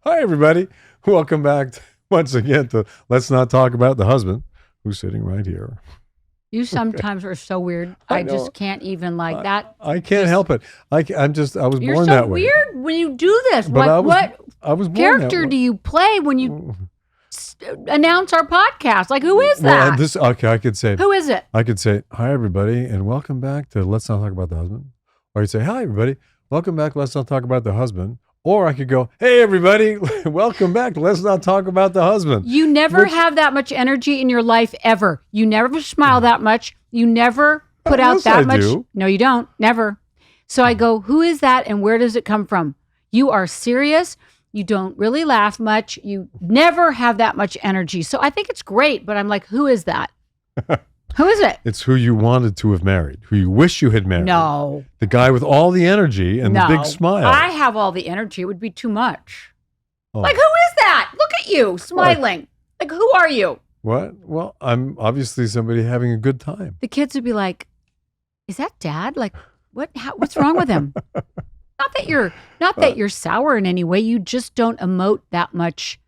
Hi, everybody. Welcome back once again to Let's Not Talk About the Husband, who's sitting right here. You sometimes are so weird. I just can't even like that. I can't help it. I was You're born so that way. weird when you do this. But what I was born character that way. do you play when you announce our podcast? Like, who is that? I could say. Who is it? I could say, hi, everybody, and welcome back to Let's Not Talk About the Husband. Or you'd say, hi, everybody, welcome back to Let's Not Talk About the Husband. Or I could go, hey, everybody, welcome back to Let's Not Talk About the Husband. You never have that much energy in your life ever. You never smile that much. You never put out that much. Do. No, you don't. Never. So I go, who is that and where does it come from? You are serious. You don't really laugh much. You never have that much energy. So I think it's great, but I'm like, who is that? Who is it? It's who you wanted to have married, who you wish you had married. No. The guy with all the energy and the big smile. I have all the energy. It would be too much. Oh. Like, who is that? Look at you smiling. Like, who are you? What? Well, I'm obviously somebody having a good time. The kids would be like, is that dad? Like, what's wrong with him? Not that you're sour in any way. You just don't emote that much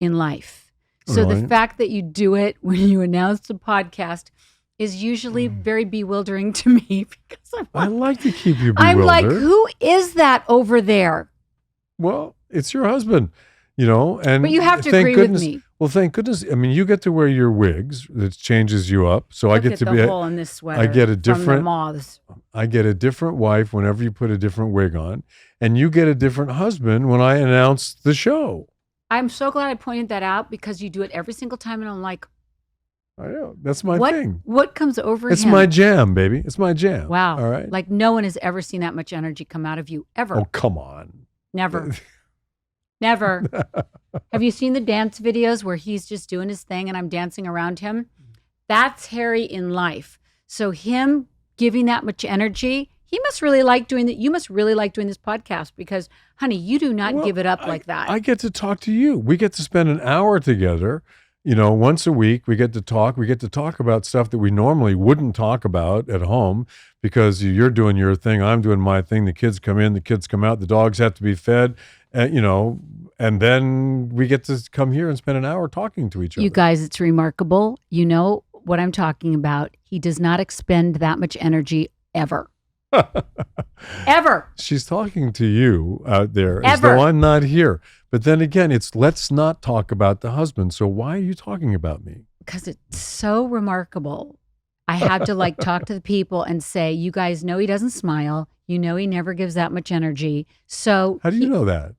in life. So the fact that you do it when you announce the podcast is usually very bewildering to me because I like to keep you bewildered. I'm like, who is that over there? Well, it's your husband, and but you have to agree with me. Well, thank goodness. I mean, you get to wear your wigs. It changes you up. So I get to be the hole in this sweater. I get a different from the moths. I get a different wife whenever you put a different wig on, and you get a different husband when I announce the show. I'm so glad I pointed that out because you do it every single time, and I'm like, I know. That's my thing. What comes over It's him? my jam, baby. It's my jam. Wow. All right. Like no one has ever seen that much energy come out of you, ever. Oh, come on. Never. Never. Have you seen the dance videos where he's just doing his thing and I'm dancing around him? That's Harry in life. So him giving that much energy, he must really like doing that. You must really like doing this podcast because, honey, you do not give it up like that. I get to talk to you. We get to spend an hour together, once a week. We get to talk. We get to talk about stuff that we normally wouldn't talk about at home because you're doing your thing. I'm doing my thing. The kids come in, the kids come out. The dogs have to be fed, and then we get to come here and spend an hour talking to each other. You guys, it's remarkable. You know what I'm talking about. He does not expend that much energy ever. Ever. She's talking to you out there as though I'm not here. But then again, it's let's not talk about the husband. So why are you talking about me? Because it's so remarkable. I had to talk to the people and say, you guys know he doesn't smile. You know he never gives that much energy. So how do you know that?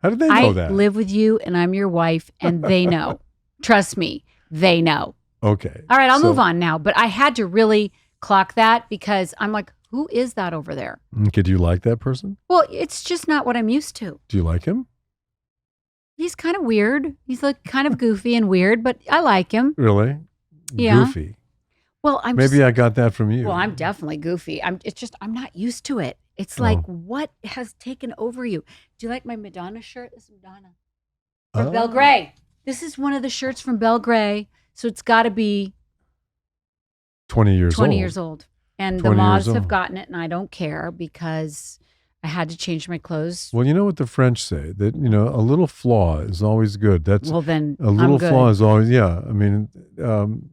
How did they know that? I live with you and I'm your wife and they know. Trust me, they know. Okay. All right, I'll move on now. But I had to really clock that because I'm like, who is that over there? Okay, do you like that person? Well, it's just not what I'm used to. Do you like him? He's kind of weird. He's kind of goofy and weird, but I like him. Really? Yeah. Goofy. Well, maybe I got that from you. Well, I'm definitely goofy. I'm not used to it. It's like, what has taken over you? Do you like my Madonna shirt? This is Madonna. From Belle Gray. This is one of the shirts from Belle Gray. So it's got to be 20 years old. And the moths have gotten it, and I don't care because I had to change my clothes. Well, you know what the French say, that, a little flaw is always good. Well, then a little flaw is always, I mean, I'm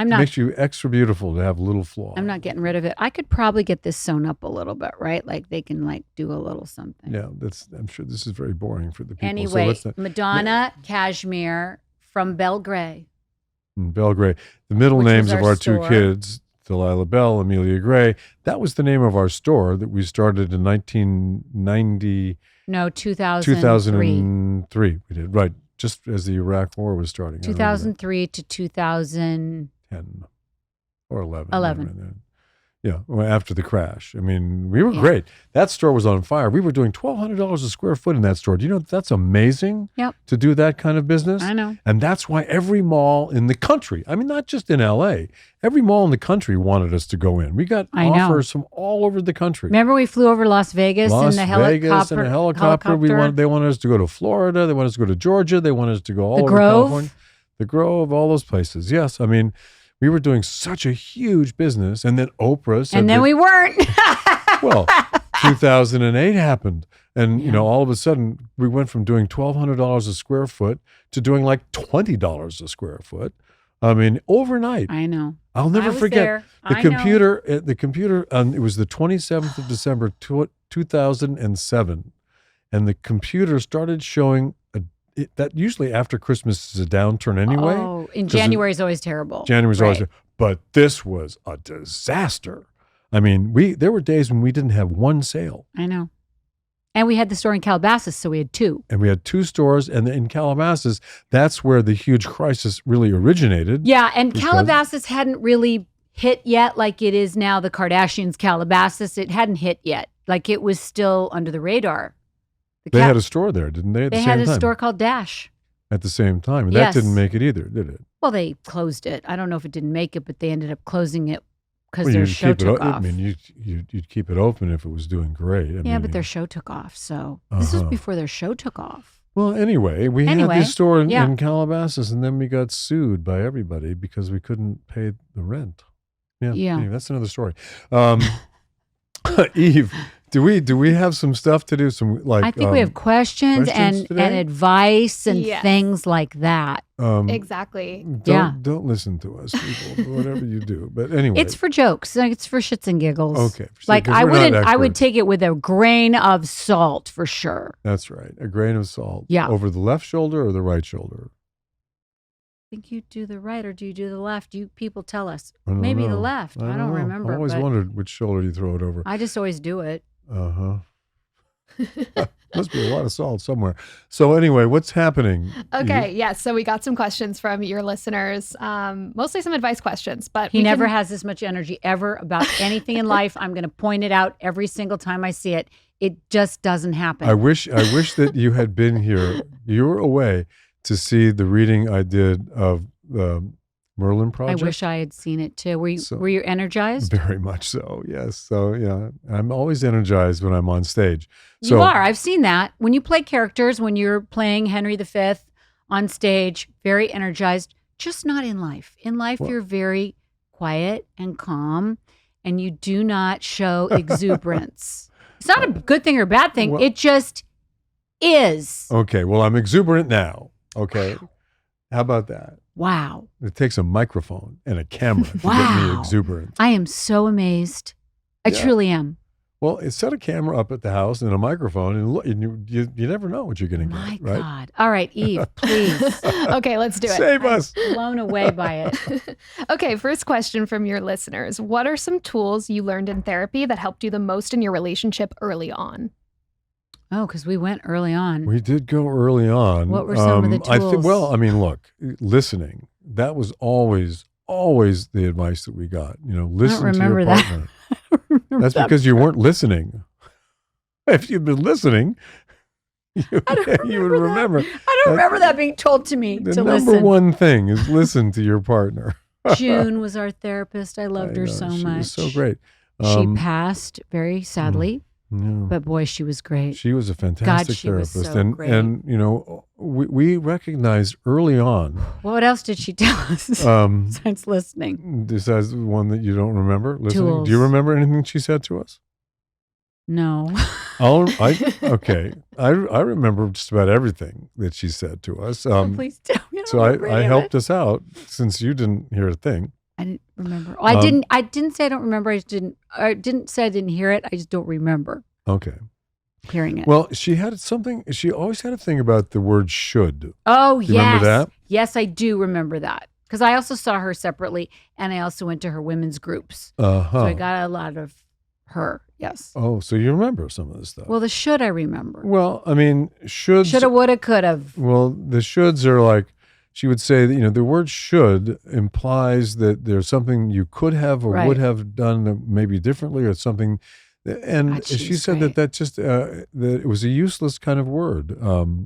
not, it makes you extra beautiful to have a little flaw. I'm not getting rid of it. I could probably get this sewn up a little bit, right? Like they can do a little something. Yeah, I'm sure this is very boring for the people. Anyway, Madonna Cashmere from Belle Gray. Belle Gray. The middle names of our two kids, Delilah Bell, Amelia Gray. That was the name of our store that we started in 1990. No, 2003. We did, right. Just as the Iraq War was starting. 2003 to 2010 or 11. 11. Yeah, after the crash. I mean, we were great. That store was on fire. We were doing $1,200 a square foot in that store. Do you know that's amazing? Yep. To do that kind of business? I know. And that's why every mall in the country, I mean, not just in LA, every mall in the country wanted us to go in. We got offers from all over the country. Remember we flew over Las Vegas in the helicopter? They wanted us to go to Florida. They wanted us to go to Georgia. They wanted us to go all over California. The Grove, all those places. Yes, I mean, we were doing such a huge business, and then Oprah said, and then we weren't. Well, 2008 happened. And, all of a sudden we went from doing $1,200 a square foot to doing like $20 a square foot. I mean, overnight. I know. I'll never forget the computer. The computer, it was the 27th of December, 2007. And the computer started showing that usually after Christmas is a downturn anyway. Oh, in January is always terrible. January's always terrible. But this was a disaster. I mean, there were days when we didn't have one sale. I know. And we had the store in Calabasas, so we had two. And we had two stores. And in Calabasas, that's where the huge crisis really originated. Yeah, and Calabasas hadn't really hit yet like it is now, the Kardashians' Calabasas. It hadn't hit yet. Like it was still under the radar. They had a store there, didn't they? They had a store called Dash. At the same time. And that didn't make it either, did it? Well, they closed it. I don't know if it didn't make it, but they ended up closing it because their show took off. I mean, you'd keep it open if it was doing great. But their show took off. So this was before their show took off. Well, anyway, we had this store in Calabasas, and then we got sued by everybody because we couldn't pay the rent. Yeah. Anyway, that's another story. Eve, do we have some stuff to do? I think we have questions and advice and things like that. Exactly. Don't listen to us, people. Whatever you do, but anyway, it's for jokes. It's for shits and giggles. Okay. Like I would take it with a grain of salt for sure. That's right, a grain of salt. Yeah. Over the left shoulder or the right shoulder. I think you do the right or do you do the left? You people tell us. Maybe the left. I don't remember. I always wondered which shoulder you throw it over. I just always do it. Must be a lot of salt somewhere. So anyway, what's happening? Okay, so we got some questions from your listeners, mostly some advice questions. But he never has this much energy ever about anything in life. I'm going to point it out every single time I see it. It just doesn't happen. I wish that you had been here. You were away to see the reading I did of the Merlin Project. I wish I had seen it too. Were you energized? Very much so, yes. So, I'm always energized when I'm on stage. So, you are. I've seen that. When you play characters, when you're playing Henry V on stage, very energized, just not in life. In life, you're very quiet and calm, and you do not show exuberance. It's not a good thing or a bad thing. It just is. Okay, well, I'm exuberant now. Okay. Wow. How about that? Wow. It takes a microphone and a camera to get me exuberant. I am so amazed. I truly am. Well, set a camera up at the house and a microphone, and look, and you never know what you're going to get, right? My God. All right, Eve, please. Okay, let's do it. Save us. I'm blown away by it. Okay, first question from your listeners. What are some tools you learned in therapy that helped you the most in your relationship early on? Oh, because we went early on. We did go early on. What were some of the tools? Look, listening. That was always the advice that we got. Listen to your partner. That's because you weren't listening. If you'd been listening, you would remember. I don't remember that being told to me The number one thing is listen to your partner. June was our therapist. I loved her so much. She was so great. She passed very sadly. Yeah. But boy, she was great. She was a fantastic therapist. Was so great. And we recognized early on. What else did she tell us besides listening? Besides the one that you don't remember, listening. Tools. Do you remember anything she said to us? No. Okay. I remember just about everything that she said to us. Please tell me. So I helped us out since you didn't hear a thing. I didn't remember. I didn't say I don't remember. I didn't say I didn't hear it. I just don't remember. Okay. Hearing it. Well, she had something. She always had a thing about the word should. Oh, yes. Remember that? Yes, I do remember that. Because I also saw her separately, and I also went to her women's groups. So I got a lot of her. Yes. Oh, so you remember some of this stuff. Well, the should I remember. Well, I mean, shoulds. Shoulda, woulda, coulda. Well, the shoulds are like, she would say that, the word should implies that there's something you could have or would have done maybe differently or something. And God, she said that just, that it was a useless kind of word.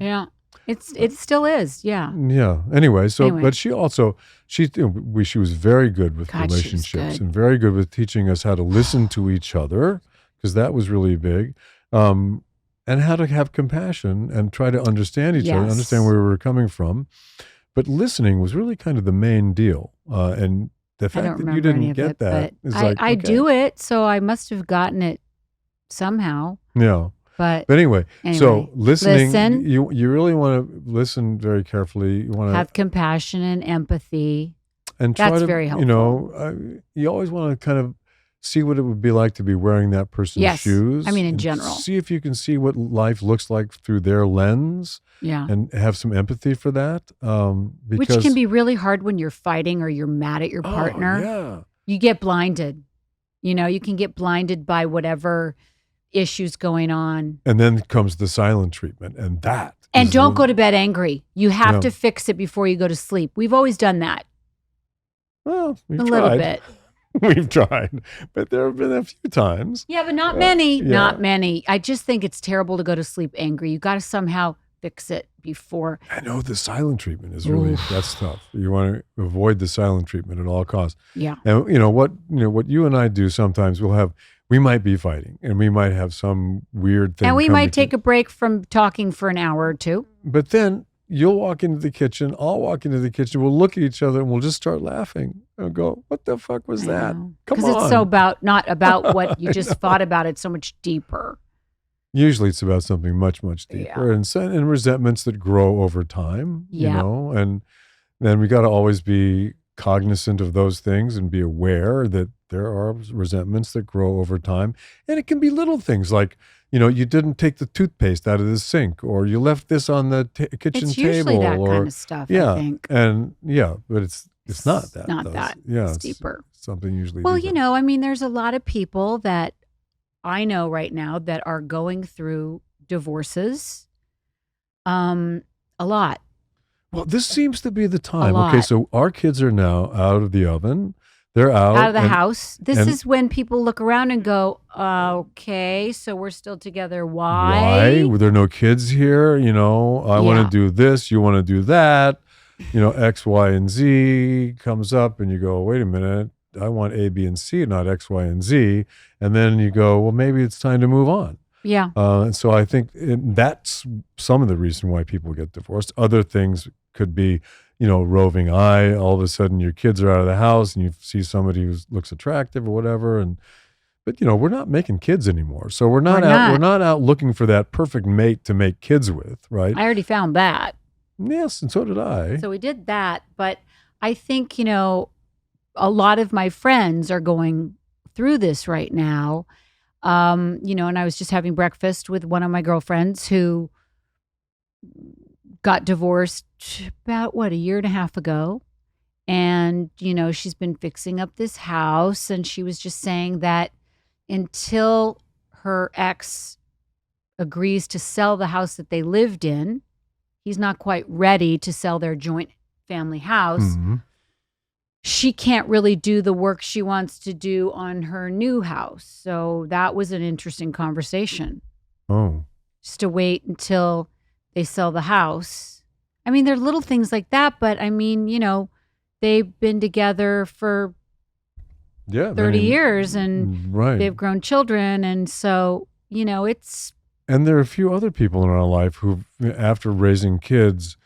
Yeah. It still is. Yeah. Yeah. Anyway, but she also, she was very good with relationships and very good with teaching us how to listen to each other, because that was really big. And how to have compassion and try to understand each other, understand where we were coming from. But listening was really kind of the main deal. And the fact that you didn't get that is I do it, so I must have gotten it somehow. Yeah. But But anyway, so anyway, listening, listen. you really want to listen very carefully. You want to have compassion and empathy. and try That's to, very you always want to kind of see what it would be like to be wearing that person's Yes. shoes. I mean, in and general. see if you can see what life looks like through their lens, Yeah. and have some empathy for that. Which Because can be really hard when you're fighting or you're mad at your partner. Yeah. You get blinded. You can get blinded by whatever issues going on. And then comes the silent treatment, and that. And is don't the- go to bed angry. You have Yeah. to fix it before you go to sleep. We've always done that. Well, we've A tried. little bit. We've tried, but there have been a few times. Yeah, but not many. yeah. Not many. I just think it's terrible to go to sleep angry. You got to somehow fix it before. I know the silent treatment is really Oof. that's tough. You want to avoid the silent treatment at all costs. Yeah. And what you and I do sometimes, we might be fighting, and we might have some weird thing. And we come might to- take a break from talking for an hour or two. But then you'll walk into the kitchen. I'll walk into the kitchen. We'll look at each other and we'll just start laughing and go, "What the fuck was that?" Come Because on. it's so not about what you I just thought about. It's so much deeper. Usually it's about something much, much deeper, and resentments that grow over time, Yeah. and then we got to always be cognizant of those things and be aware that there are resentments that grow over time. And it can be little things like, you didn't take the toothpaste out of the sink, or you left this on the kitchen It's table. usually that or, kind of stuff, yeah, I think. but it's not that. Not though. that. Yeah, It's deeper. something usually Well, deeper. there's a lot of people that I know right now that are going through divorces. A lot. Well, this seems to be the time. Okay, lot. so our kids are now out of the oven. They're Out of the and- house. This and- is when people look around and go, okay, so we're still together. Why? Were there no kids here? I want Yeah. to do this. You want to do that. X, Y, and Z comes up, and you go, wait a minute. I want A, B, and C, not X, Y, and Z. And then you go, well, maybe it's time to move on. Yeah. And so I think that's some of the reason why people get divorced. Other things could be, roving eye. All of a sudden, your kids are out of the house, and you see somebody who looks attractive or whatever. But we're not making kids anymore, so we're not out. We're not out looking for that perfect mate to make kids with, right? I already found that. Yes, and so did I. So we did that. But I think, a lot of my friends are going through this right now. And I was just having breakfast with one of my girlfriends who got divorced about a year and a half ago. And, she's been fixing up this house, and she was just saying that until her ex agrees to sell the house that they lived in, he's not quite ready to sell their joint family house. Mhm. She can't really do the work she wants to do on her new house. So that was an interesting conversation, Oh, just to wait until they sell the house. I mean, there are little things like that, but I mean, they've been together for yeah, 30 years and right. they've grown children. And so, it's, And there are a few other people in our life who, after raising kids,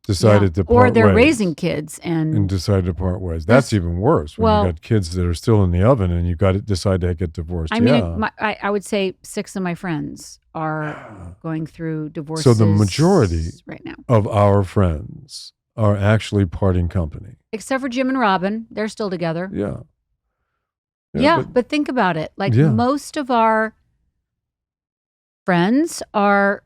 decided to or part they're ways. raising kids And decided to part ways. That's even worse when well- you got kids that are still in the oven and you got to decide to get divorced. I mean, yeah. I would say 6 of my friends are going through divorces. So the majority right now, of our friends are actually parting company. except for Jim and Robin, they're still together. Yeah. Yeah, but think about it. Like Yeah. most of our friends are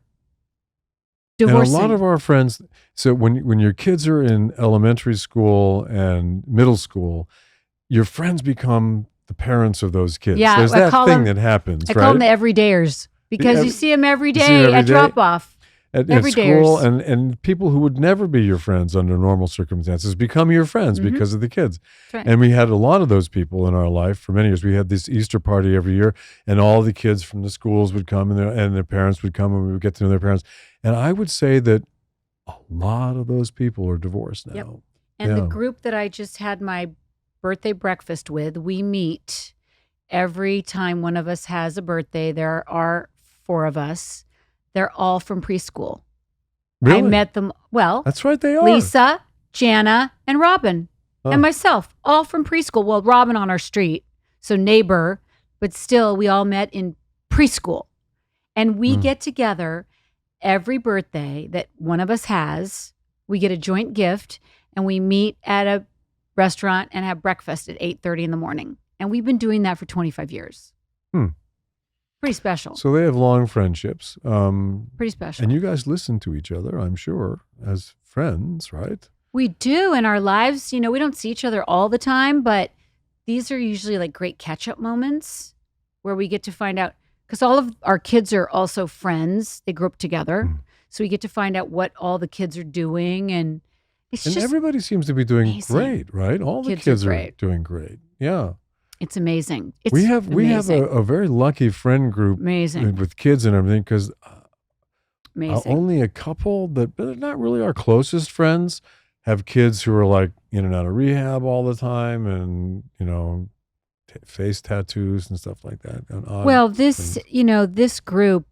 and a divorcing. lot of our friends, so when your kids are in elementary school and middle school, your friends become the parents of those kids. Yeah, There's I that call thing them- that happens, I right? call them the everydayers because you see them every you see day them every at day. drop off. at everydayers. school, and people who would never be your friends under normal circumstances become your friends Mhm. because of the kids. That's right. And we had a lot of those people in our life for many years. We had this Easter party every year, and all the kids from the schools would come, and their parents would come, and we would get to know their parents. And I would say that a lot of those people are divorced now. Yep. And the Yeah. group that I just had my birthday breakfast with, we meet every time one of us has a birthday. There are 4 of us. They're all from preschool. Really? I met them, well, That's right, they are. Lisa, Jana, and Robin, Oh. and myself, all from preschool. Well, Robin on our street, so neighbor, but still we all met in preschool. And we Mm. get together every birthday that one of us has. We get a joint gift and we meet at a restaurant and have breakfast at 8:30 in the morning. And we've been doing that for 25 years. Hmm. Pretty special. So they have long friendships. Pretty special. And you guys listen to each other, I'm sure, as friends, right? We do in our lives. We don't see each other all the time, but these are usually like great catch-up moments where we get to find out, because all of our kids are also friends. They grew up together. Mm. So we get to find out what all the kids are doing. And it's And just, everybody seems to be doing amazing. great, right? All the Kids kids are are great. doing great. Yeah. it's amazing. It's we have amazing. a very lucky friend group Amazing. with kids and everything, because Amazing. only a couple that, but they're not really our closest friends, have kids who are like in and out of rehab all the time, and face tattoos and stuff like that. And odd Well, this, things. this group,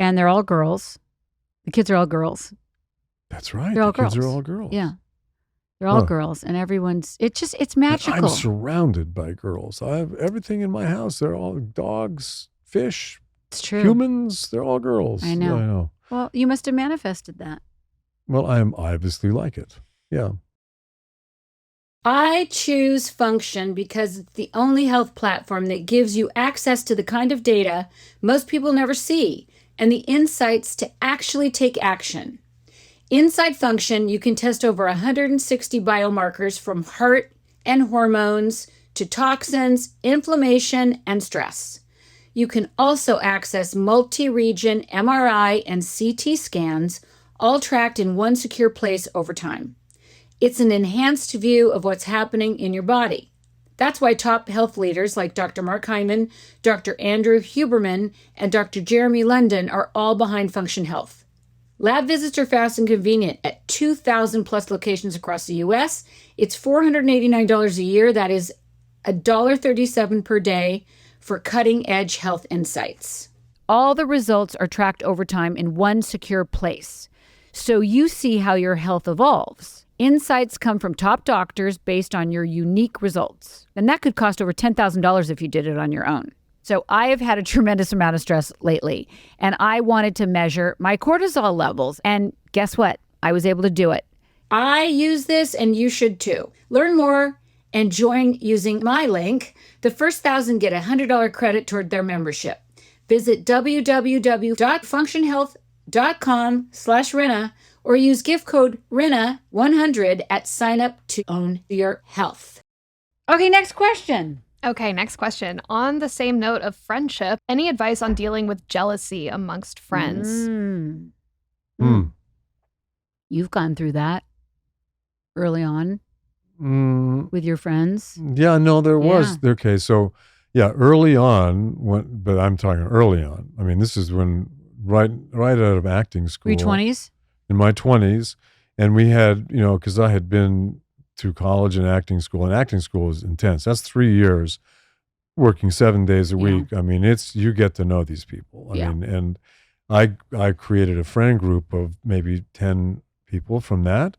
and they're all girls. The kids are all girls. That's right. They're all the kids girls. are all girls. Yeah. They're all Huh. girls, and it's And magical. I'm surrounded by girls. I have everything in my house. They're all dogs, fish, It's true. humans. They're all girls. I know. Yeah, I know. Well, you must have manifested that. Well, I obviously like it. Yeah. I choose Function because it's the only health platform that gives you access to the kind of data most people never see and the insights to actually take action. Inside Function, you can test over 160 biomarkers from heart and hormones to toxins, inflammation, and stress. You can also access multi-region MRI and CT scans, all tracked in one secure place over time. It's an enhanced view of what's happening in your body. That's why top health leaders like Dr. Mark Hyman, Dr. Andrew Huberman, and Dr. Jeremy London are all behind Function Health. Lab visits are fast and convenient at 2,000 plus locations across the U.S. It's $489 a year. That is $1.37 per day for cutting-edge health insights. All the results are tracked over time in one secure place, so you see how your health evolves. Insights come from top doctors based on your unique results, and that could cost over $10,000 if you did it on your own. So I have had a tremendous amount of stress lately, and I wanted to measure my cortisol levels, and guess what? I was able to do it. I use this, and you should too. Learn more and join using my link. The first 1,000 get a $100 credit toward their membership. Visit www.functionhealth.com/Rinna or use gift code Rinna100 at sign up to own your health. Okay, next question. Okay, next question. On the same note of friendship, any advice on dealing with jealousy amongst friends? You've gone through that early on with your friends. Yeah, no, there was. Yeah. Okay, so yeah, early on, but I'm talking early on. I mean, this is when right out of acting school. Were you 20s? In my 20s, and we had, because I had been through college and acting school is intense. That's 3 years working 7 days a Yeah. week. I mean, you get to know these people. Yeah. I mean, and I created a friend group of maybe 10 people from that.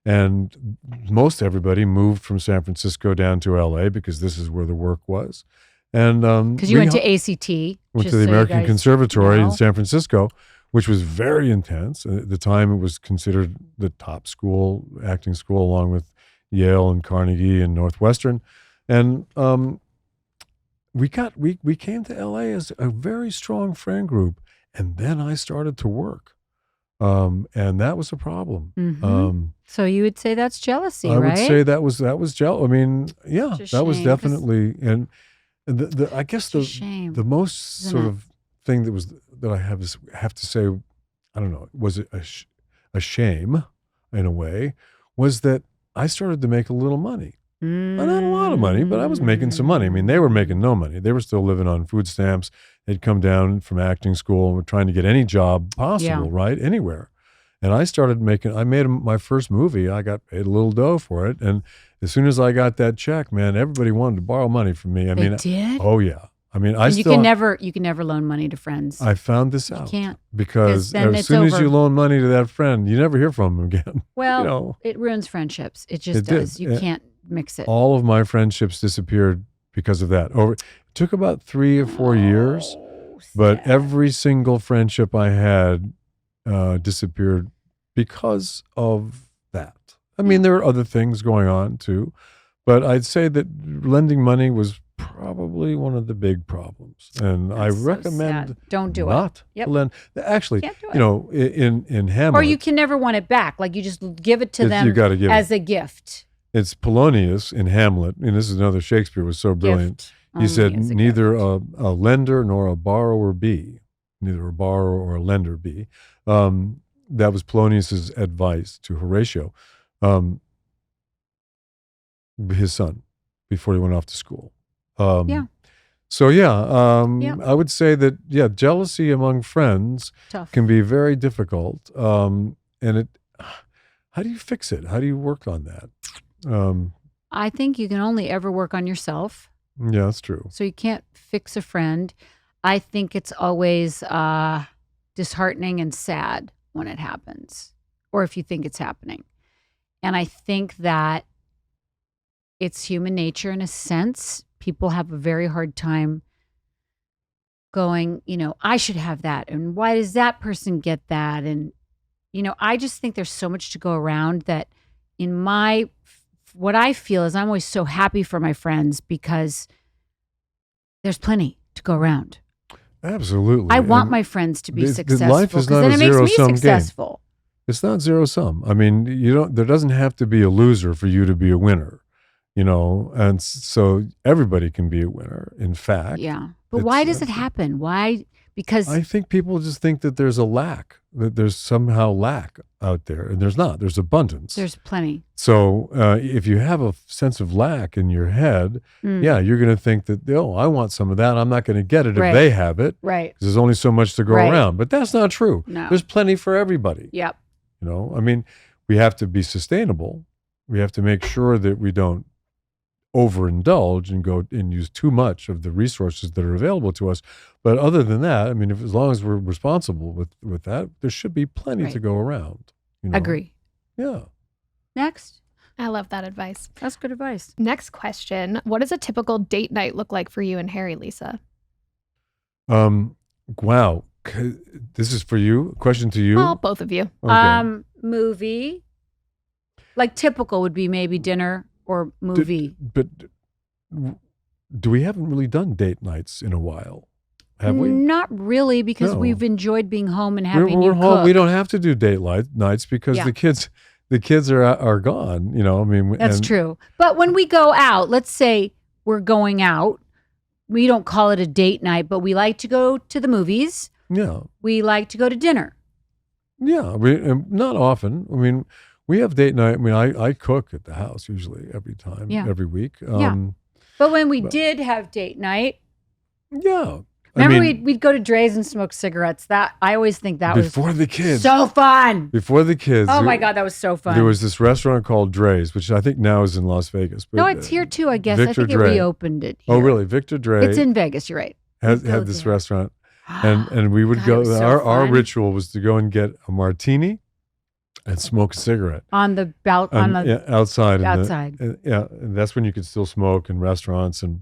And most everybody moved from San Francisco down to LA because this is where the work was. And Because you went to ACT. went just to the so you American guys Conservatory know. in San Francisco, which was very intense. At the time, it was considered the top school, acting school, along with Yale and Carnegie and Northwestern. And we came to LA as a very strong friend group, and then I started to work, and that was a problem. Mhm. So you would say that's jealousy, I right? would say that was jealous. I mean, yeah, It's a that was shame, 'cause- definitely, and I guess It's a shame. the most isn't sort it? of thing that I have to say, I don't know, was it a shame in a way, was that I started to make a little money. Not a lot of money, but I was making some money. I mean, they were making no money. They were still living on food stamps. They'd come down from acting school and were trying to get any job possible, right? Anywhere. And I made my first movie. I got paid a little dough for it. And as soon as I got that check, man, everybody wanted to borrow money from me. They did? Oh yeah. I mean, You can never loan money to friends. I found this out. You can't. Because then as it's soon as over. you loan money to that friend, you never hear from them again. Well, it ruins friendships. It just It did. does. You can't mix it. All of my friendships disappeared because of that. It took about 3 or 4 years But sad. every single friendship I had disappeared because of that. I mean, there are other things going on too, but I'd say that lending money was probably one of the big problems. And I That's so recommend sad. Don't do it. not Yep. to lend. Actually, Can't do it. you know, in Hamlet, Or you can never want it back. Like you just give it to you them got to give as it. a gift. It's Polonius in Hamlet, and this is another Shakespeare was so brilliant. Gift He only said, as a neither gift. a lender nor a borrower be, neither a borrower or a lender be. That was Polonius's advice to Horatio, his son, before he went off to school. Yeah. So Yeah. I would say that jealousy among friends Tough. can be very difficult. And how do you fix it? How do you work on that? I think you can only ever work on yourself. Yeah, that's true. So you can't fix a friend. I think it's always disheartening and sad when it happens, or if you think it's happening. And I think that it's human nature in a sense. People have a very hard time going, I should have that. And why does that person get that? And, I just think there's so much to go around that what I feel is I'm always so happy for my friends because there's plenty to go around. Absolutely. I want And my friends to be the successful life is because not then a it makes me zero-sum game. successful. It's not zero sum. I mean, there doesn't have to be a loser for you to be a winner, and so everybody can be a winner. In fact, Yeah. But why does it happen? Why? Because I think people just think that there's a lack, that there's somehow lack out there, and there's not. There's abundance. there's plenty. So if you have a sense of lack in your head, you're going to think that, I want some of that. I'm not going to get it Right. if they have it. Right. 'Cause there's only so much to go Right. around. But that's not true. No. There's plenty for everybody. Yep. I mean, we have to be sustainable. We have to make sure that we don't overindulge and go and use too much of the resources that are available to us. But other than that, I mean, as long as we're responsible with that, there should be plenty to Right. go around. Agree. Yeah. Next. I love that advice. That's good advice. Next question. What does a typical date night look like for you and Harry, Lisa? Wow. This is for you. Question to you. Well, both of you. Okay. Movie. Like typical would be maybe dinner or movie. But we haven't really done date nights in a while, have we? Not really, because No. we've enjoyed being home and having We're you home. cook. We don't have to do date nights because Yeah. the kids are gone. I mean, That's and- true. But when we go out, let's say we're going out, we don't call it a date night, but we like to go to the movies. Yeah, We like to go to dinner. yeah. Not often. I mean, we have date night. I mean, I cook at the house usually every time, Yeah. every week. Yeah. But when we but- did have date night, Yeah. remember I mean, we'd go to Dre's and smoke cigarettes. That I always think that was before the kids. so fun. Before the kids. Oh my God, that was so fun. There was this restaurant called Dre's, which I think now is in Las Vegas. But, no, it's here too, I guess. I Victor think it Dre. reopened it. Oh, here. really? Victor Dre It's in Vegas. You're right. had go this there. restaurant, and we would God, it go. was so Our fun. ritual was to go and get a martini and smoke a cigarette on the outside. outside. And that's when you could still smoke in restaurants, and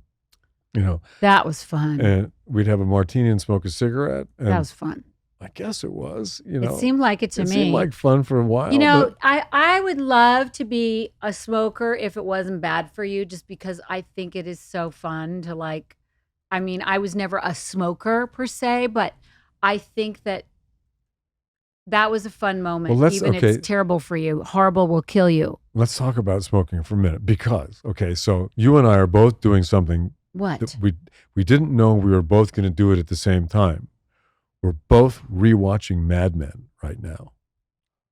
That was fun. and we'd have a martini and smoke a cigarette. And That was fun. I guess it was. It seemed like it to it me. seemed like fun for a while. but- I would love to be a smoker if it wasn't bad for you, just because I think it is so fun to I was never a smoker per se, but I think that was a fun moment. Well, even if it's terrible for you. Horrible will kill you. Let's talk about smoking for a minute because so you and I are both doing something What? that we didn't know we were both going to do it at the same time. We're both rewatching Mad Men right now,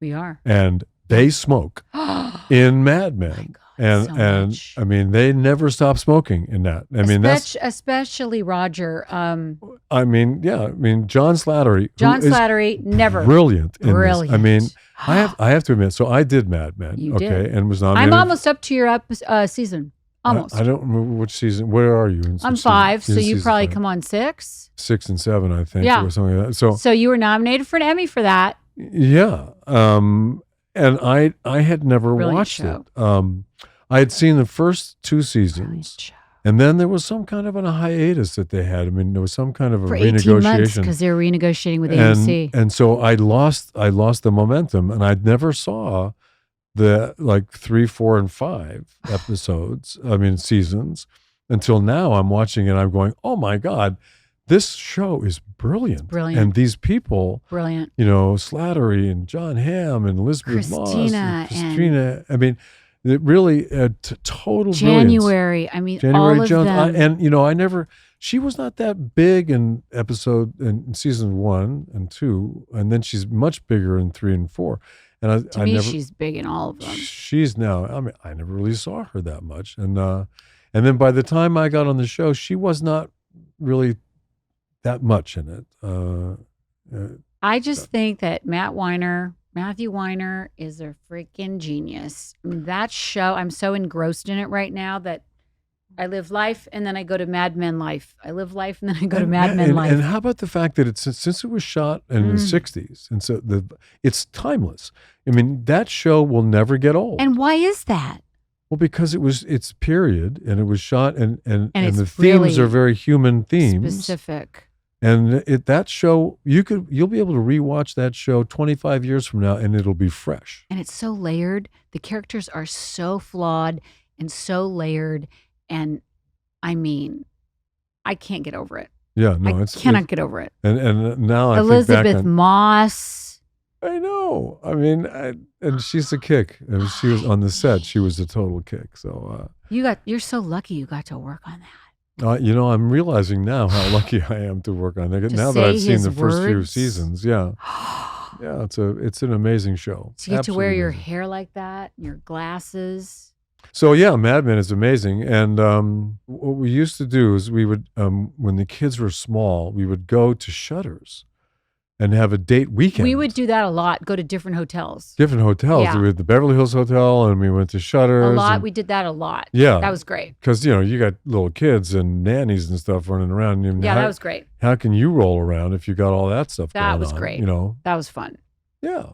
We are. and they smoke in Mad Men, and so and much. I mean they never stop smoking in that. I mean especially Roger. I mean John Slattery. John who is Slattery, never. brilliant. In Brilliant. This. I mean I have to admit. So I did Mad Men. You okay, did. and was nominated. I'm almost up to your season. Almost. I don't remember which season. Where are you? I'm 5, so you probably come on 6. 6 and 7, I think, Yeah. or something like that. So So you were nominated for an Emmy for that. yeah, and I had never Brilliant watched show. it. I had seen the first 2 seasons, And then there was some kind of a hiatus that they had. I mean, there was some kind of a For 18 months renegotiation. because they were renegotiating with AMC. And so I lost the momentum, and I never saw the like 3, 4, and 5 episodes. I mean, seasons until now. I'm watching and I'm going, oh my God, this show is brilliant. Brilliant. And these people, Brilliant. Slattery and John Hamm and Elizabeth Moss and Christina. I mean, it really total January. brilliance. I mean, January all of Jones. them. She was not that big in season 1 and 2, and then she's much bigger in 3 and 4. And To me, she's big in all of them. She's now. I mean, I never really saw her that much, and then by the time I got on the show, she was not really that much in it. I just think that Matthew Weiner is a freaking genius. I mean, that show, I'm so engrossed in it right now that I live life and then I go to Mad Men life. I live life and then I go to Mad Men life. And how about the fact that since it was shot in the 60s, and so it's timeless. I mean, that show will never get old. And why is that? Well, because it's period, and it was shot, and it's the themes really are very human themes. Specific. And that show, you'll be able to rewatch that show 25 years from now, and it'll be fresh. And it's so layered. The characters are so flawed and so layered. And I mean, I can't get over it. Yeah, no, I cannot get over it. And now I Elizabeth think back on, Moss. I know. I mean, and she's a kick. And she was on the set. She was a total kick. So You're so lucky you got to work on that. I'm realizing now how lucky I am to work on it. Now that I've seen the first few seasons, yeah, it's an amazing show. To get to wear your amazing. hair like that, your glasses. So yeah, Mad Men is amazing. And what we used to do is we would, when the kids were small, we would go to Shutters and have a date weekend. We would do that a lot. Go to different hotels. Different hotels. Yeah. We had the Beverly Hills Hotel, and we went to Shutters. A lot. We did that a lot. Yeah, that was great. Because you got little kids and nannies and stuff running around. That was great. How can you roll around if you got all that stuff? That going was on, great. That was fun. Yeah.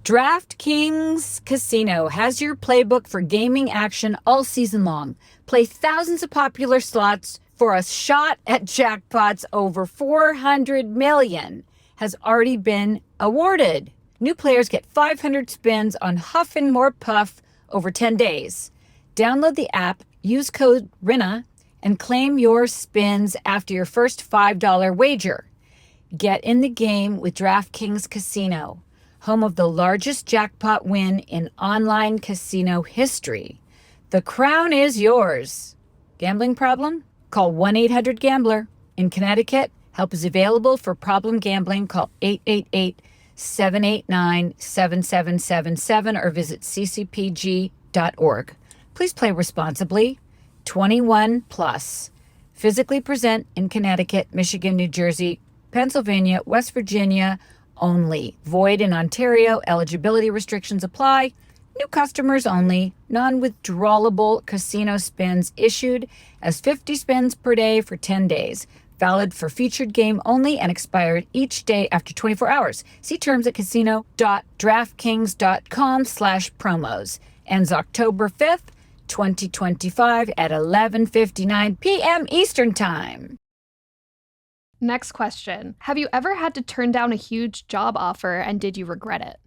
DraftKings Casino has your playbook for gaming action all season long. Play thousands of popular slots for a shot at jackpots. Over 400 million has already been awarded. New players get 500 spins on Huff and More Puff over 10 days. Download the app, use code Rinna, and claim your spins after your first $5 wager. Get in the game with DraftKings Casino, home of the largest jackpot win in online casino history. The crown is yours. Gambling problem? Call 1-800-GAMBLER. In Connecticut, help is available for problem gambling. Call 888-789-7777 or visit ccpg.org. Please play responsibly. 21 plus. Physically present in Connecticut, Michigan, New Jersey, Pennsylvania, West Virginia only. Void in Ontario. Eligibility restrictions apply. New customers only. Non-withdrawable casino spins issued as 50 spins per day for 10 days. Valid for featured game only and expired each day after 24 hours. See terms at casino.draftkings.com/promos. Ends October 5th, 2025 at 11:59 p.m. Eastern Time. Next question. Have you ever had to turn down a huge job offer, and did you regret it?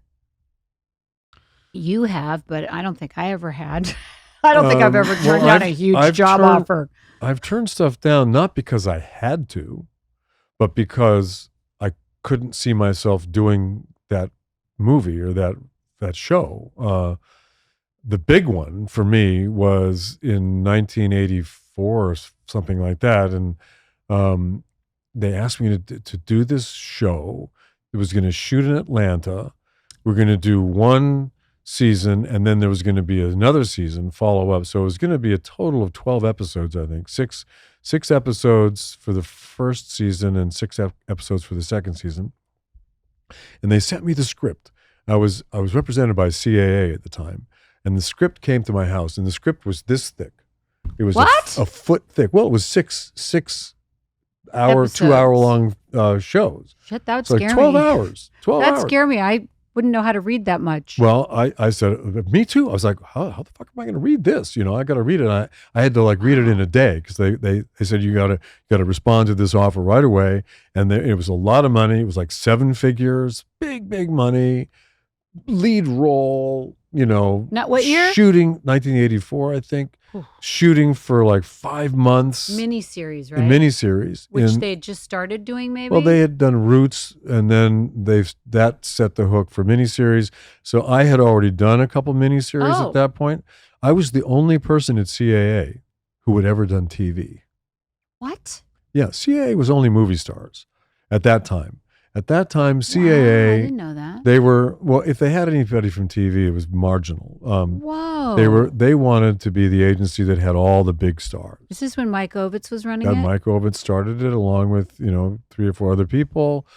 You have, but I don't think I ever had. I don't think I've ever turned down a huge job offer. I've turned stuff down not because I had to, but because I couldn't see myself doing that movie or that show. The big one for me was in 1984 or something like that, and they asked me to do this show. It was going to shoot in Atlanta. We're going to do one season, and then there was going to be another season follow up. So it was going to be a total of 12 episodes, I think. Six episodes for the first season and 6 episodes for the second season. And they sent me the script. I was represented by CAA at the time, and the script came to my house, and the script was this thick. It was a foot thick. Well, it was six 2-hour long shows. Shit, that would scare me. Like 12 hours. 12 hours. That'd scare me. wouldn't know how to read that much. Well, I said, me too. I was like, how the fuck am I going to read this? I got to read it. And I had to like read it in a day because they said you got to respond to this offer right away. And it was a lot of money. It was like 7 figures, big money, lead role. Not what year? Shooting 1984, I think. Shooting for like 5 months. Miniseries, right? A miniseries, which they had just started doing, maybe. Well, they had done Roots, and then that set the hook for miniseries. So I had already done a couple miniseries at that point. I was the only person at CAA who had ever done TV. What? Yeah, CAA was only movie stars at that time. At that time, CAA, wow, I didn't know that. They were, well, if they had anybody from TV, it was marginal. Whoa. They wanted to be the agency that had all the big stars. This is when Mike Ovitz was running And it? Mike Ovitz started it along with, 3 or 4 other people.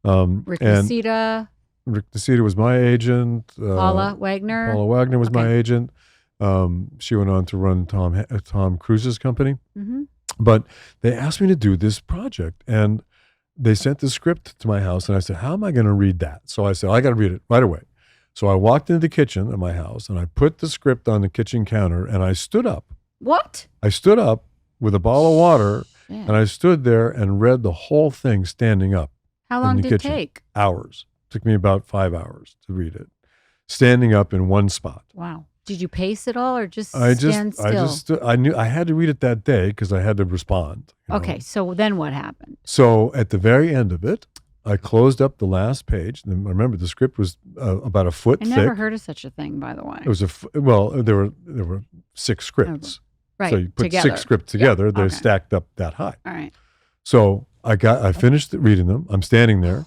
Rick Nacita. Rick Nacita was my agent. Paula Wagner. Paula Wagner was my agent. She went on to run Tom Cruise's company. Mm-hmm. But they asked me to do this project, and they sent the script to my house, and I said, how am I going to read that? So I said, I got to read it right away. So I walked into the kitchen of my house, and I put the script on the kitchen counter, and I stood up. What? I stood up with a bottle of water, Shit. and I stood there and read the whole thing standing up. How long did it take? Hours. It took me about 5 hours to read it, standing up in one spot. Wow. Did you pace it all or just stand still? I knew I had to read it that day because I had to respond. Okay, so then what happened? So at the very end of it, I closed up the last page. And remember, the script was about a foot thick. I never heard of such a thing, by the way. It was there were 6 scripts. Right. So you put together. 6 scripts together. Yeah. They're stacked up that high. All right. So I finished reading them. I'm standing there.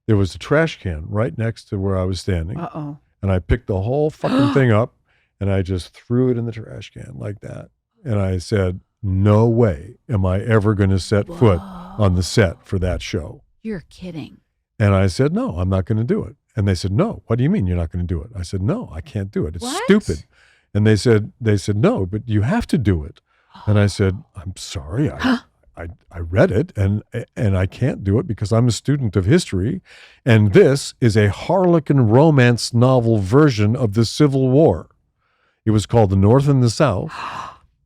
There was a trash can right next to where I was standing. Uh-oh. And I picked the whole fucking thing up. And I just threw it in the trash can like that. And I said, no way am I ever going to set foot on the set for that show. You're kidding. And I said, no, I'm not going to do it. And they said, no, what do you mean you're not going to do it? I said, no, I can't do it. It's stupid. And they said, no, but you have to do it. And I said, I'm sorry. I read it and I can't do it because I'm a student of history. And this is a Harlequin romance novel version of the Civil War. It was called The North and the South.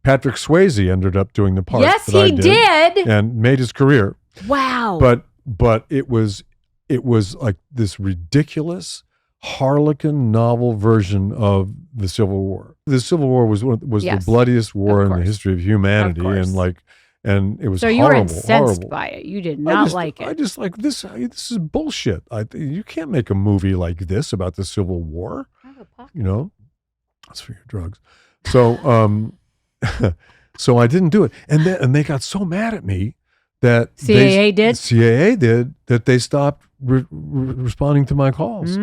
Patrick Swayze ended up doing the part. Yes, that I he did. and made his career. Wow. But it was like this ridiculous Harlequin novel version of the Civil War. The Civil War was the bloodiest war in the history of humanity, and it was so horrible. You were incensed horrible. by it. You did not like it. I just like this. This is bullshit. You can't make a movie like this about the Civil War. That's for your drugs. So, so I didn't do it, and they got so mad at me that CAA did that they stopped responding to my calls.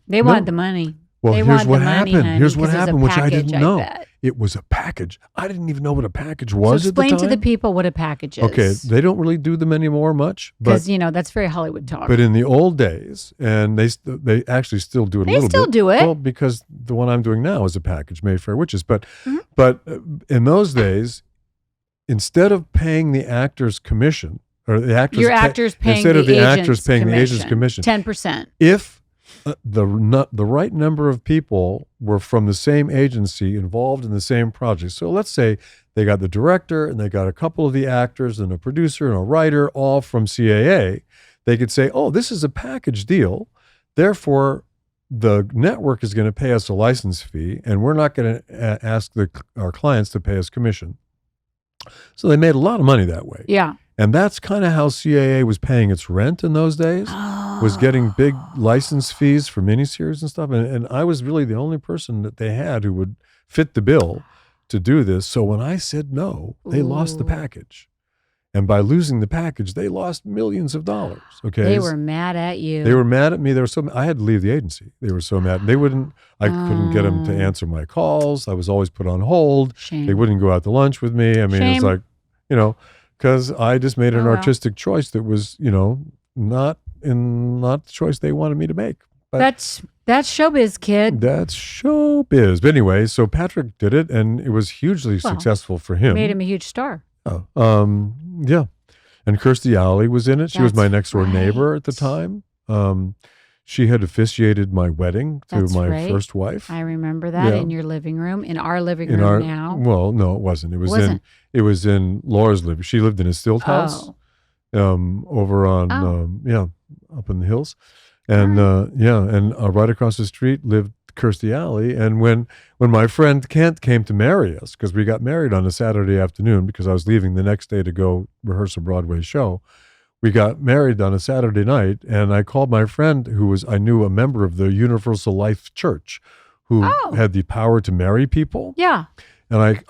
They wanted the money. Well, here's what happened. Here's what happened, which I didn't know. It was a package. I didn't even know what a package was at the time. Explain to the people what a package is. Okay, they don't really do them anymore much. Because, that's very Hollywood talk. But in the old days, and they actually still do it a little bit. They still do it. Well, because the one I'm doing now is a package, Mayfair Witches. But in those days, instead of paying the actor's commission, or the actors, instead of the actors paying the agent's commission, 10%. If the right number of people were from the same agency involved in the same project. So let's say they got the director and they got a couple of the actors and a producer and a writer, all from CAA. They could say, oh, this is a package deal. Therefore, the network is going to pay us a license fee and we're not going to ask our clients to pay us commission. So they made a lot of money that way. Yeah. And that's kind of how CAA was paying its rent in those days, was getting big license fees for miniseries and stuff. And I was really the only person that they had who would fit the bill to do this. So when I said no, they lost the package. And by losing the package, they lost millions of dollars. Okay. They were mad at you. They were mad at me. They were so I had to leave the agency. They were so mad. I couldn't get them to answer my calls. I was always put on hold. Shame. They wouldn't go out to lunch with me. I mean, it's like, because I just made an artistic choice that was, not the choice they wanted me to make. But that's showbiz, kid. That's showbiz. But anyway, so Patrick did it, and it was hugely successful for him. Made him a huge star. Oh, yeah. And Kirstie Alley was in it. She was my next door neighbor at the time. She had officiated my wedding to That's my right. first wife. I remember that Yeah. in your living room, in our living room now. Well, no, it wasn't. Wasn't? It was in Laura's living. She lived in a stilt house. Oh, Over on up in the hills, and right across the street lived Kirstie Alley. And when my friend Kent came to marry us, because we got married on a Saturday afternoon, because I was leaving the next day to go rehearse a Broadway show, we got married on a Saturday night, and I called my friend I knew a member of the Universal Life Church, who had the power to marry people. yeah. And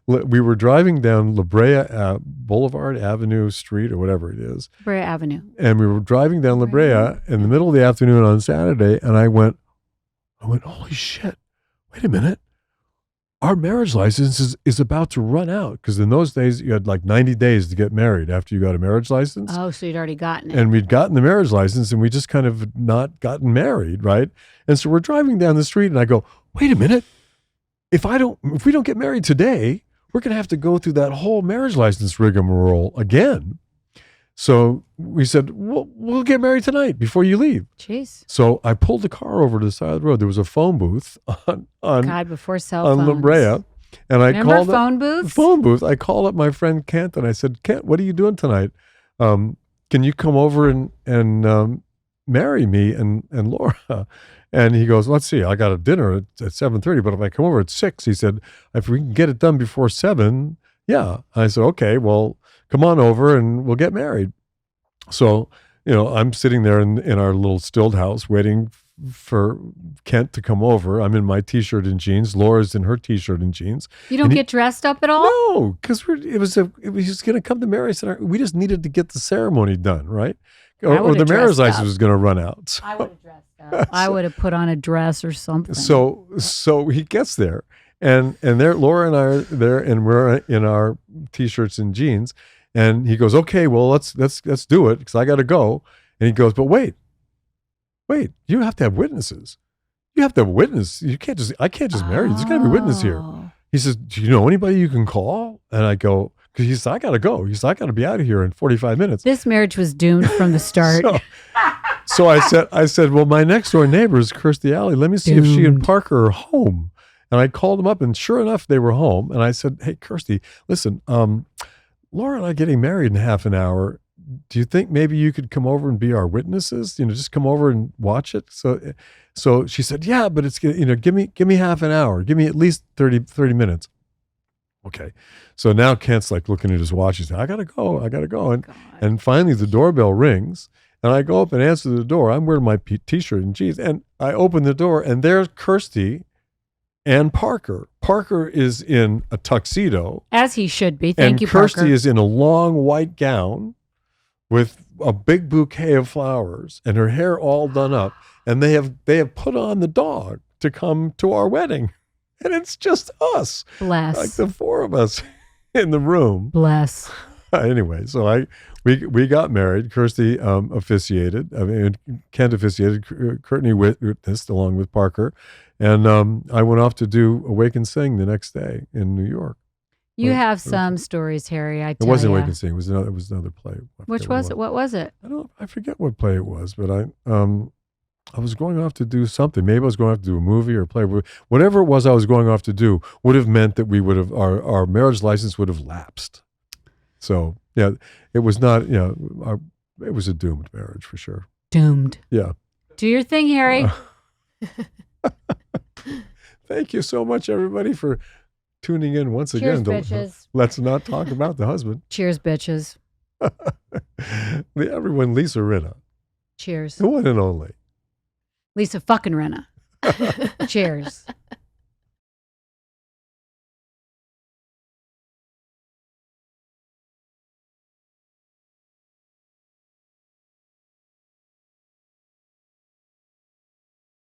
we were driving down La Brea Boulevard Avenue Street or whatever it is. Brea Avenue. And we were driving down La Brea in the middle of the afternoon on Saturday. And I went, holy shit, wait a minute. Our marriage license is about to run out. Because in those days, you had like 90 days to get married after you got a marriage license. Oh, so you'd already gotten it. And we'd gotten the marriage license and we just kind of not gotten married, right? And so we're driving down the street and I go, wait a minute. If we don't get married today, we're going to have to go through that whole marriage license rigmarole again. So we said, we'll get married tonight before you leave. Jeez. So I pulled the car over to the side of the road. There was a phone booth on God, before cell phones. on La Brea. And I Remember called phone booths? phone booth. I called up my friend Kent and I said, Kent, what are you doing tonight? Can you come over and marry me and Laura? And he goes, let's see, I got a dinner at 7:30, but if I come over at 6, he said, if we can get it done before 7, yeah. I said, okay, well, come on over and we'll get married. So, I'm sitting there in our little stilt house waiting for Kent to come over. I'm in my T-shirt and jeans. Laura's in her T-shirt and jeans. You don't get dressed up at all? No, because he was just going to come to marry us. We just needed to get the ceremony done, right? Or the marriage license was going to run out. So. I would have dressed up. I would have put on a dress or something. So he gets there, and there Laura and I are there, and we're in our T-shirts and jeans, and he goes, "Okay, well let's do it because I got to go." And he goes, "But wait, you have to have witnesses. You have to have a witness. I can't just marry you. There's got to be a witness here." He says, "Do you know anybody you can call?" And I go, because he said, I got to go. He said, I got to be out of here in 45 minutes. This marriage was doomed from the start. So I said, well, my next door neighbor is Kirstie Alley. Let me see if she and Parker are home. And I called them up, and sure enough, they were home. And I said, hey, Kirstie, listen, Laura and I are getting married in half an hour. Do you think maybe you could come over and be our witnesses? Just come over and watch it. So she said, yeah, but it's, give me half an hour. Give me at least 30 minutes. Okay. So now Kent's like looking at his watch. He's like, I got to go. And finally the doorbell rings and I go up and answer the door. I'm wearing my T-shirt and jeans. And I open the door and there's Kirstie and Parker. Parker is in a tuxedo. As he should be. Thank you, Kirstie Parker. is in a long white gown with a big bouquet of flowers and her hair all done up. And they have put on the dog to come to our wedding. And it's just us. Bless. Like the four of us in the room. Bless. Anyway, so we got married. Kirstie officiated. Kent officiated. Courtney witnessed along with Parker. And I went off to do Awake and Sing the next day in New York. You have some stories, Harry, I tell you. It wasn't Awake and Sing. It was another play. Which was it? What was it? I forget what play it was, but I was going off to do something. Maybe I was going off to do a movie or a play. Whatever it was I was going off to do would have meant that our marriage license would have lapsed. So, yeah, it was not, it was a doomed marriage for sure. Doomed. Yeah. Do your thing, Harry. Thank you so much, everybody, for tuning in once Cheers, again. bitches. Let's not talk about the husband. Cheers, bitches. Everyone, Lisa Rinna. Cheers. The one and only. Lisa fucking Rinna. Cheers.